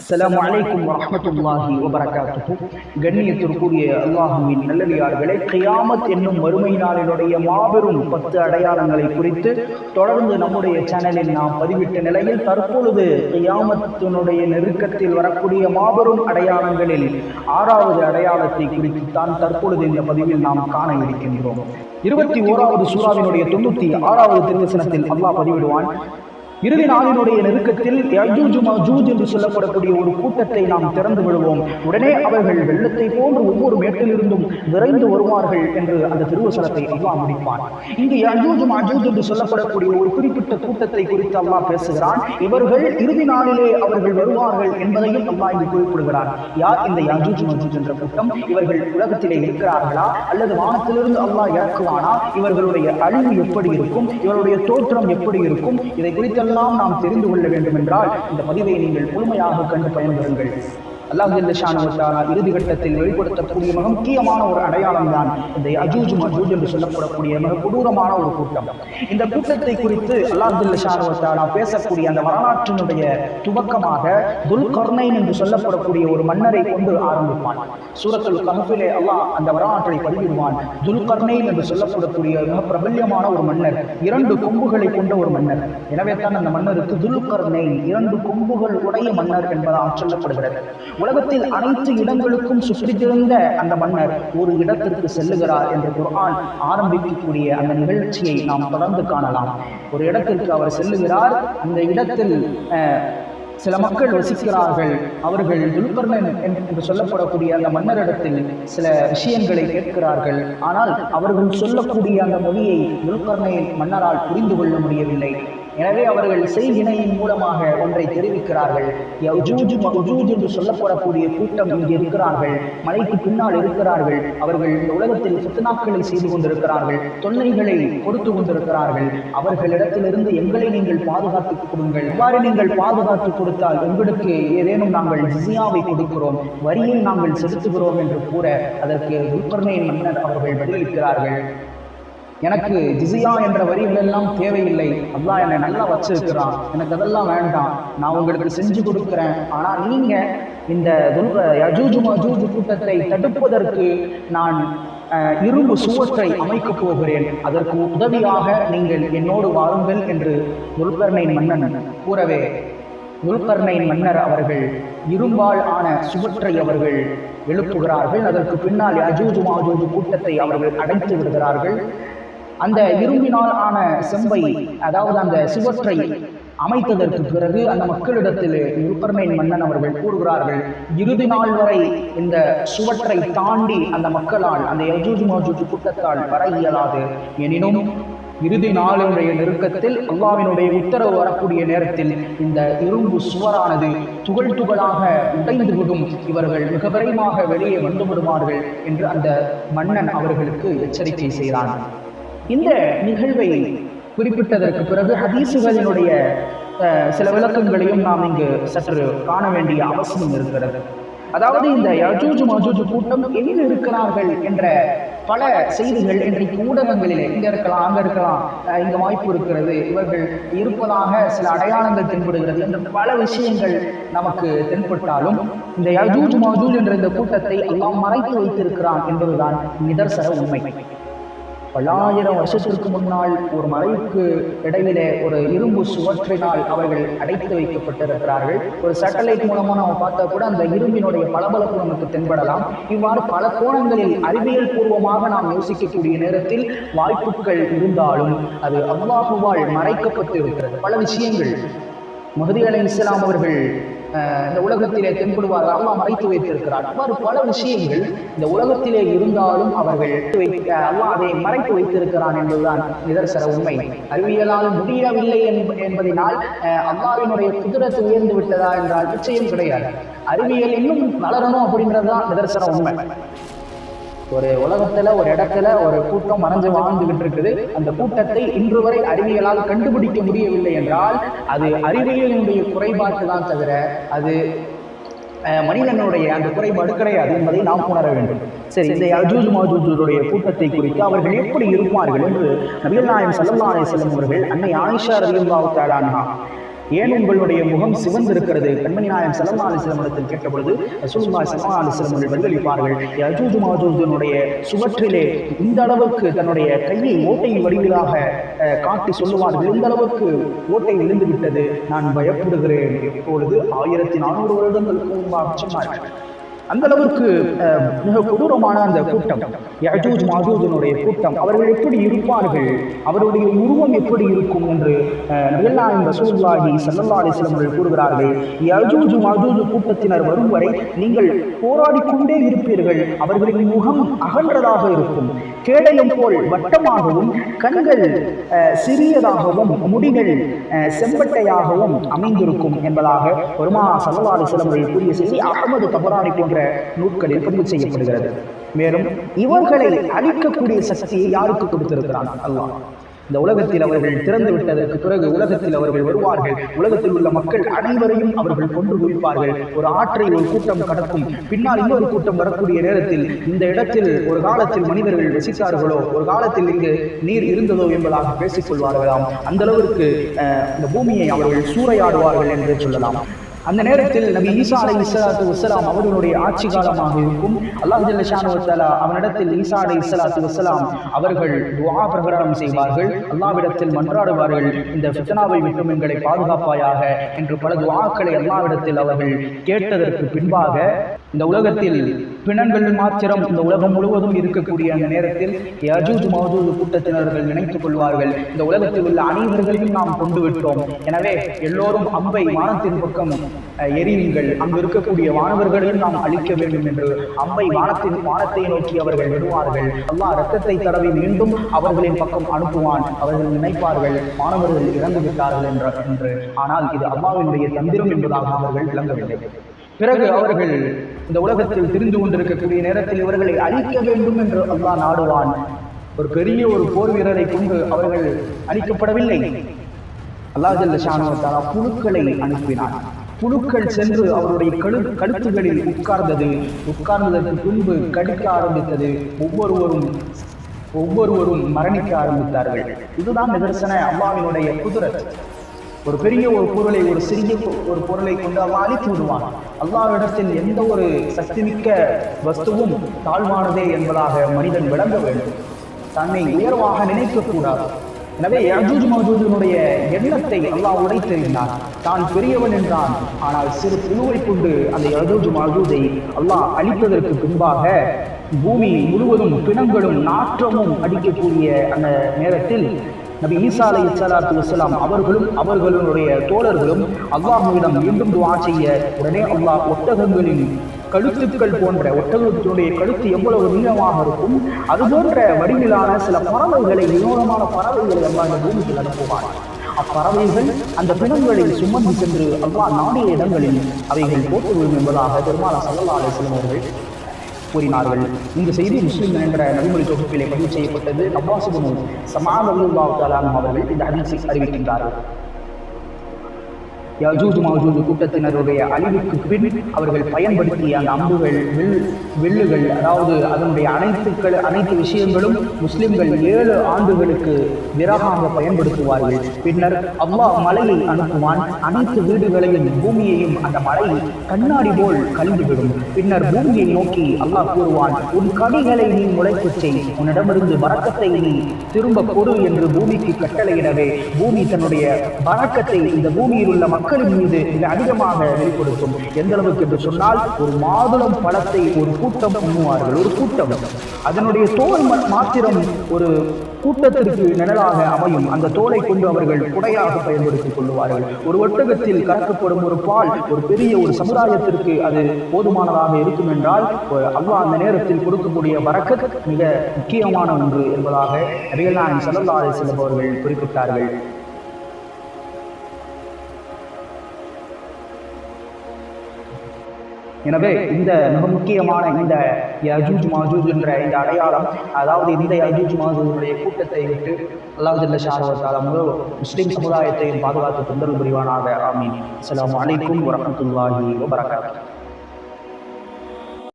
அஸ்ஸலாமு அலைக்கும் வரஹ்மத்துல்லாஹி வபரகாத்துஹு. கண்ணியத்திற்குரிய அல்லாஹுவின் நல்லடியார்களே, கியாமத் என்னும் மறுமை நாளினுடைய மாபெரும் 10 அடையாளங்களை குறித்து தொடர்ந்து நம்முடைய சேனலில் நாம் பதிவிட்ட நிலையில் தற்பொழுது கியாமத்தினுடைய நெருக்கத்தில் வரக்கூடிய மாபெரும் அடையாளங்களில் 6வது அடையாளத்தை குறித்துத்தான் தற்பொழுது இந்த பதிவில் நாம் காண இருக்கின்றோம். 21வது சூராவினுடைய 96வது திருவசனத்தில் அல்லாஹ் பதிவிடுவான், இறுதி நாளினுடைய நெருக்கத்தில் யஜூஜ் மஜூஜ் என்று சொல்லப்படக்கூடிய ஒரு கூட்டத்தை நாம் திறந்து விடுவோம். உடனே அவர்கள் வெள்ளத்தை போன்று ஒவ்வொரு மேட்டிலிருந்தும் விரைந்து வருவார்கள் என்று அந்த திருவசனத்தை அல்லாஹ் முடிப்பான். இங்கு யஜூஜ் மஜூஜ் என்று சொல்லப்படக்கூடிய ஒரு குறிப்பிட்ட கூட்டத்தை குறித்து அல்லாஹ் பேசுகிறான். இவர்கள் இறுதி நாளிலே அவர்கள் வருவார்கள் என்பதையும் அல்லாஹ் இங்கு குறிப்பிடுகிறார். யார் இந்த யஜூஜ் மஜூஜ் என்ற கூட்டம்? இவர்கள் உலகத்திலே இருக்கிறார்களா அல்லது வானத்திலிருந்து அல்லாஹ் இறக்குவானா? இவர்களுடைய அழிவு எப்படி இருக்கும்? இவருடைய தோற்றம் எப்படி இருக்கும்? இதை குறித்து நாம் தெரிந்து கொள்ள வேண்டும் என்றால் இந்த பதிவை நீங்கள் முழுமையாக கண்டு பயன்பெறுங்கள். அல்லாஹ் ஜல்ல ஷானஹு வ தஆலா இறுதி கட்டத்தில் வெளிப்படுத்தக்கூடிய மிக முக்கியமான ஒரு அடையாளம் தான் இந்த யஜூஜ் மஜூஜ் என்று சொல்லப்படக்கூடிய மிக கொடூரமான ஒரு கூட்டம். இந்த கூட்டத்தை குறித்து அல்லாஹ் ஜல்ல ஷானஹு வ தஆலா பேசக்கூடிய அந்த வரலாற்றினுடைய துவக்கமாக துல்கர்னைன் என்று சொல்லப்படக்கூடிய ஒரு மன்னரை கொண்டு ஆரம்பிப்பான். சூரத்துல் கஹ்ஃபிலே அல்லாஹ் அந்த வரலாற்றை பதிவிடுவான். துல்கர்னைன் என்று சொல்லப்படக்கூடிய மிக பிரபல்யமான ஒரு மன்னர், 2 கொம்புகளை கொண்ட ஒரு மன்னர். எனவே தான் அந்த மன்னருக்கு துல்கர்னைன் 2 கொம்புகள் உடைய மன்னர் என்பதாக சொல்லப்படுகிறது. உலகத்தில் அனைத்து இடங்களுக்கும் சுற்றித்திருந்த அந்த மன்னர் ஒரு இடத்திற்கு செல்லுகிறார் என்று குர்ஆன் ஆரம்பிக்கக்கூடிய அந்த நிகழ்ச்சியை நாம் தொடர்ந்து காணலாம். ஒரு இடத்திற்கு அவர் செல்லுகிறார். அந்த இடத்தில் சில மக்கள் வசிக்கிறார்கள். அவர்கள் துல்கர்னைன் என்று சொல்லப்படக்கூடிய அந்த மன்னரிடத்தில் சில விஷயங்களை கேட்கிறார்கள். ஆனால் அவர்கள் சொல்லக்கூடிய அந்த மொழியை துல்கர்னைன் மன்னரால் புரிந்து கொள்ள முடியவில்லை. எனவே அவர்கள் செய்வினையின் மூலமாக ஒன்றை தெரிவிக்கிறார்கள். யஜூஜ் மஜூஜ் என்று சொல்லப்படக்கூடிய கூட்டம் இங்கே இருக்கிறார்கள், மலைக்கு பின்னால் இருக்கிறார்கள். அவர்கள் இந்த உலகத்தில் ஃபித்னாக்களை செய்து கொண்டிருக்கிறார்கள், தொல்லைகளை கொடுத்து கொண்டிருக்கிறார்கள். அவர்களிடத்திலிருந்து எங்களை நீங்கள் பாதுகாத்துக் கொடுங்கள். இவ்வாறு நீங்கள் பாதுகாத்து கொடுத்தால் உங்களுக்கு ஏதேனும் நாங்கள் ஜிஸியாவை கொடுக்கிறோம், வரியை நாங்கள் செலுத்துகிறோம் என்று கூற அதற்கு துல்கர்னைன் மன்னர் அவர்கள் பதிலளிக்கிறார்கள், எனக்கு ஜிஸியா என்ற வரிகள் எல்லாம் தேவையில்லை. அல்லாஹ் என்னை நல்லா வச்சிருக்கிறான், எனக்கு அதெல்லாம் வேண்டாம், நான் உங்களுக்கு செஞ்சு கொடுக்குறேன். ஆனால் நீங்க இந்த யஜூஜ் மஜூஜ் கூட்டத்தை தடுப்பதற்கு நான் இரும்பு சுவற்றை அமைக்கப் போகிறேன், அதற்கு உதவியாக நீங்கள் என்னோடு வாருங்கள் என்று துல்கர்னைன் மன்னன் கூறவே துல்கர்னைன் மன்னர் அவர்கள் இரும்பால் ஆன சுவற்றை அவர்கள் எழுப்புகிறார்கள். அதற்கு பின்னால் யஜூஜ் மஜூஜ் கூட்டத்தை அவர்கள் அடைத்து விடுகிறார்கள். அந்த இரும்பினால் ஆன செம்பை, அதாவது அந்த சுவற்றை அமைத்ததற்கு பிறகு அந்த மக்களிடத்தில் துல்கர்னைன் மன்னன் அவர்கள் கூறுகிறார்கள், இறுதி நாள் வரை இந்த சுவற்றை தாண்டி அந்த மக்களால், அந்த யஜூஜ் மஜூஜ் கூட்டத்தால் வர இயலாது. எனினும் இறுதி நாளுடைய நெருக்கத்தில் அல்லாஹ்வினுடைய உத்தரவு வரக்கூடிய நேரத்தில் இந்த இரும்பு சுவரானது துகள் துகளாக உடைந்து விடும், இவர்கள் மிக விரைவாக வெளியே வந்து விடுவார்கள் என்று அந்த மன்னன் அவர்களுக்கு எச்சரிக்கை செய்கிறான். இந்த நிகழ்வை குறிப்பிட்டதற்கு பிறகு ஹதீசுகளினுடைய சில விளக்கங்களையும் நாம் இங்கு சற்று காண வேண்டிய அவசியம் இருக்கிறது. அதாவது இந்த யஜூஜ் மஜூஜ் கூட்டம் எங்கு இருக்கிறார்கள் என்ற பல செய்திகள் இன்றைக்கு ஊடகங்களிலே இங்க இருக்கலாம், அங்க இருக்கலாம், இங்க வாய்ப்பு இருக்கிறது, இவர்கள் இருப்பதாக சில அடையாளங்கள் தென்படுகிறது என்ற பல விஷயங்கள் நமக்கு தென்பட்டாலும் இந்த யஜூஜ் மஜூஜ் என்ற இந்த கூட்டத்தை அல்லாஹ் மறைத்து வைத்திருக்கிறான் என்பதுதான் நிதர்சன உண்மை. பல்லாயிரம் வருஷத்திற்கு முன்னால் ஒரு மலைக்கு இடையிலே ஒரு இரும்பு சுவற்றினால் அவர்கள் அடைத்து வைக்கப்பட்டிருக்கிறார்கள். ஒரு சேட்டலைட் மூலமாக நம்ம பார்த்தா கூட அந்த இரும்பினுடைய பளபளப்பு நமக்கு தென்படலாம். இவ்வாறு பல கோணங்களில் அறிவியல் பூர்வமாக நாம் யோசிக்கக்கூடிய நேரத்தில் வாய்ப்புகள் இருந்தாலும் அது அல்லாஹுவால் மறைக்கப்பட்டு இருக்கிறது. பல விஷயங்கள் மஹ்தி அலைஹிஸ்ஸலாம் அவர்கள் இந்த உலகத்திலே தென்படுவார்கள், அல்லாஹ் மறைத்து வைத்திருக்கிறார். அவ்வாறு பல விஷயங்கள் இந்த உலகத்திலே இருந்தாலும் அவர்கள் அல்லாஹ் அதை மறைத்து வைத்திருக்கிறான் என்பதுதான் நிதர்சன உண்மை. அறிவியலால் முடியவில்லை என்பதனால் அல்லாஹ்வினுடைய குதிரத்து உயர்ந்து விட்டதா என்றால் நிச்சயம் கிடையாது. அறிவியல் இன்னும் வளரணும் அப்படின்றதுதான் நிதர்சன உண்மை. ஒரு உலகத்துல ஒரு இடத்துல ஒரு கூட்டம் மறைஞ்சு வாழ்ந்துகிட்டு இருக்குது. அந்த கூட்டத்தை இன்று வரை அறிவியலால் கண்டுபிடிக்க முடியவில்லை என்றால் அது அறிவியலினுடைய குறைபாட்டு தான் தவிர அது மனிதனுடைய அந்த குறைபாடு கிடையாது என்பதை நாம் உணர வேண்டும். சரி, இந்த யஜூஜ் மஜூஜுடைய கூட்டத்தை குறித்து அவர்கள் எப்படி இருப்பார்கள் என்று நபிகள் நாயகம் ஸல்லல்லாஹு அலைஹி வஸல்லம் அவர்கள் அன்னை ஆயிஷா ரலியல்லாஹு தஆலா அன்ஹா ஏன் உங்களுடைய முகம் சிவந்திருக்கிறது? கண்மணி நாயகம் ஸல்லல்லாஹு அலைஹி வஸல்லம் இடத்தில் கேட்டபொழுது ரசூலுல்லாஹி ஸல்லல்லாஹு அலைஹி வஸல்லம் அவர்கள் பதிலளிப்பார்கள், யஜூஜ் மாஜூஜினுடைய சுவற்றிலே இந்த அளவுக்கு தன்னுடைய கையை ஓட்டை வடிவிலாக காட்டி சொல்லுவார்கள், இந்த அளவுக்கு ஓட்டை விழுந்து விட்டது, நான் பயப்படுகிறேன். எப்பொழுது 1400 வருடங்களுக்கு முன்பாக சொன்னார்கள். அந்த அளவுக்கு மிக கொடூரமான அந்த கூட்டம், யஜூஜ் மாஜூஜினுடைய கூட்டம், அவர்கள் எப்படி இருப்பார்கள், அவருடைய உருவம் எப்படி இருக்கும் என்று நபிகள் நாயகம் ரசூலுல்லாஹி ஸல்லல்லாஹு அலைஹி வஸல்லம் அவர்கள் கூறுகிறார்கள். யஜூஜ் மாஜூஜ் கூட்டத்தினர் வரும் வரை நீங்கள் போராடிக்கொண்டே இருப்பீர்கள். அவர்களின் முகம் அகன்றதாக இருக்கும், கேடயம் போல் வட்டமாகவும், கண்கள் சிறியதாகவும், முடிகள் செம்பட்டையாகவும் அமைந்திருக்கும் என்பதாக பெருமானார் ஸல்லல்லாஹு அலைஹி வஸல்லம் அவர்கள் கூறிய செய்தி அஹ்மது தபரானி போன்ற நூல்களில் பதிவு செய்யப்படுகிறது. மேலும் இவர்களை அழிக்கக்கூடிய சக்தியை யாருக்கு கொடுத்திருக்கிறான்? அல்லாஹ். இந்த உலகத்தில் அவர்கள் திறந்து விட்டதற்கு பிறகு உலகத்தில் அவர்கள் வருவார்கள். உலகத்தில் உள்ள மக்கள் அனைவரையும் அவர்கள் கொன்று குவிப்பார்கள். ஒரு ஆற்றை ஒரு கூட்டம் கடக்கும், பின்னால் இன்னொரு கூட்டம் வரக்கூடிய நேரத்தில் இந்த இடத்தில் ஒரு காலத்தில் மனிதர்கள் வசித்தார்களோ, ஒரு காலத்தில் இங்கு நீர் இருந்ததோ என்பதாக பேசிக் கொள்வார்களாம். அந்த அளவிற்கு இந்த பூமியை அவர்கள் சூறையாடுவார்கள் என்று சொல்லலாம். அந்த நேரத்தில் நபி ஈசா அலைஹிஸ்ஸலாத்து வஸ்ஸலாம் அவர்களுடைய ஆட்சி காலமாக இருக்கும். அல்லாஹ் ஜல்ல ஷானஹு வ தஆலா அவனிடத்தில் ஈசா அலைஹிஸ்ஸலாத்து வஸ்ஸலாம் அவர்கள் துஆ பிரகடனம் செய்வார்கள், அல்லாஹ்விடத்தில் மன்றாடுவார்கள், இந்த ஃபித்னாவை விட்டும் எங்களை பாதுகாப்பாயாக என்று பல துஆக்களை அல்லாஹ்விடத்தில் அவர்கள் கேட்டதற்கு பின்பாக இந்த உலகத்தில் பிணங்கள் மாத்திரம் இந்த உலகம் முழுவதும் இருக்கக்கூடிய அந்த நேரத்தில் யஜூஜ் மாஜூஜ் கூட்டத்தினர்கள் நினைத்துக் கொள்வார்கள், இந்த உலகத்தில் உள்ள அனைவர்களையும் நாம் கொண்டு விட்டோம், எனவே எல்லோரும் அம்பை வானத்தின் பக்கம் எரியுங்கள், அங்கு இருக்கக்கூடிய வானவர்களையும் நாம் அழிக்க வேண்டும் என்று அம்பை வானத்தை நோக்கி அவர்கள் விடுவார்கள். அல்லாஹ் இரத்தத்தை தடவி மீண்டும் அவர்களின் பக்கம் அனுப்புவான். அவர்கள் நினைப்பார்கள் மாணவர்கள் இறந்து விட்டார்கள் என்று. ஆனால் இது அல்லாஹ்வினுடைய தந்திரம் என்பதாக அவர்கள் விளங்கவில்லை. பிறகு அவர்கள் இந்த உலகத்தில் திரிந்து கொண்டிருக்கக்கூடிய நேரத்தில் இவர்களை அழிக்க வேண்டும் என்று அல்லாஹ் நாடுவான். ஒரு பெரிய ஒரு போர் வீரரை கொண்டு அவர்கள் அழிக்கப்படவில்லை. அல்லாஹ் ஜல்ல ஷானஹு வ தஆலா புழுக்களை அனுப்பினான். புழுக்கள் சென்று அவருடைய கழுத்துகளில் உட்கார்ந்ததற்கு பின்பு கடிக்க ஆரம்பித்தது. ஒவ்வொருவரும் மரணிக்க ஆரம்பித்தார்கள். இதுதான் நிதர்சன அல்லாஹ்வினுடைய குதிரத். ஒரு பெரிய ஒரு பொருளை, ஒரு சிறிய ஒரு பொருளை கொண்டு அல்லாஹ் அழித்து விடுவான். அல்லாஹ்விடத்தில் எந்த ஒரு சக்திமிக்க வஸ்துவும் தாழ்வானதே என்பதாக மனிதன் விளங்க வேண்டும், தன்னை உயர்வாக நினைக்கக்கூடாது. எனவே யஜூஜ் மாஜூஜினுடைய எண்ணத்தை அல்லாஹ் உடைத்தெறிந்தான். தான் பெரியவன் என்றான். ஆனால் சிறு புழுவை கொண்டு அந்த யஜூஜ் மாஜூஜை அல்லாஹ் அழித்ததற்கு பின்பாக பூமி முழுவதும் பிணங்களும் நாற்றமும் அடிக்கக்கூடிய அந்த நேரத்தில் நபி ஈசா அலைஹிஸ்ஸலாத்து வஸ்ஸலாம் அவர்களும் அவர்களுடைய தோழர்களும் அல்லாஹ்விடம் மீண்டும் துஆ செய்ய, உடனே அல்லாஹ் ஒட்டகங்களின் கழுத்துக்கள் போன்ற, ஒட்டகத்தினுடைய கழுத்து எவ்வளவு நீளமாக இருக்கும் அது போன்ற வடிவிலான சில பறவைகளை, வினோதமான பறவைகளை அல்லாஹ் இந்த பூமிக்கு அனுப்புவார். அப்பறவைகள் அந்த பிணங்களை சுமந்து சென்று அல்லாஹ் நாடிய இடங்களில் அவைகள் போட்டு விடும் என்பதாக பெருமானார் ஸல்லல்லாஹு அலைஹி வஸல்லம் அவர்கள் கூறினார்கள். இந்த செய்தி முஸ்லிம் என்ற நபிமொழி தொகுப்பிலே பதிவு செய்யப்பட்டது. அப்பாஸ் இப்னு ஸமாஅத் ரலியல்லாஹு தஆலா அன்ஹு அவர்கள் இந்த ஹதீஸை அறிவிக்கின்றார்கள். யஜூஜ் மாஜூஜ் கூட்டத்தினருடைய அழிவுக்கு பின் அவர்கள் பயன்படுத்திய அந்த அம்புகள், வில்லுகள், அதாவது அதனுடைய அனைத்து விஷயங்களும் முஸ்லிம்கள் 7 ஆண்டுகளுக்கு விறகாக பயன்படுத்துவார்கள். பின்னர் அல்லாஹ் மலையை அனுப்புவான். அனைத்து வீடுகளையும் பூமியையும் அந்த மலை கண்ணாடி போல் கழிந்துவிடும். பின்னர் பூமியை நோக்கி அல்லாஹ் கூறுவான், உன் கனிகளை நீ முளைக்கச் செய், உன்னிடமிருந்து பரக்கத்தை நீ திரும்ப கொடு என்று பூமிக்கு கட்டளையிடவே பூமி தன்னுடைய பரக்கத்தை இந்த பூமியில் உள்ள மக்களின் மீது மிக அதிகமாக வெளிப்படுத்தும். எந்த அளவுக்கு என்று சொன்னால், ஒரு மாதுளம் பழத்தை ஒரு கூட்டம் உண்ணுவார்கள். ஒரு கூட்டம், அதனுடைய தோல் மாத்திரம் ஒரு கூட்டத்திற்கு நிழலாக அமையும். அந்த தோலை கொண்டு அவர்கள் குடையாக பயன்படுத்திக் கொள்வார்கள். ஒரு ஒட்டகத்தில் கறக்கப்படும் ஒரு பால் ஒரு பெரிய ஒரு சமுதாயத்திற்கு அது போதுமானதாக இருக்கும் என்றால், அல்லாஹ் அந்த நேரத்தில் கொடுக்கக்கூடிய பரக்கத் மிக முக்கியமான ஒன்று என்பதாக நபிகள் நாயகம் ஸல்லல்லாஹு அலைஹி வஸல்லம் அவர்கள் குறிப்பிட்டார்கள். எனவே இந்த மிக முக்கியமான இந்த யஜூஜ் மாஜூஜ் என்ற இந்த அடையாளம், அதாவது இந்த யஜூஜ் மாஜூஜுடைய கூட்டத்தை விட்டு அல்லாஹ் ஜல்ல ஷானஹு வ தஆலா முஸ்லிம் சமுதாயத்தையும் பாதுகாத்து தந்தருள் புரிவானாக. ஆமீன். அஸ்ஸலாமு அலைக்கும் வரஹ்மத்துல்லாஹி வபரகாத்துஹு.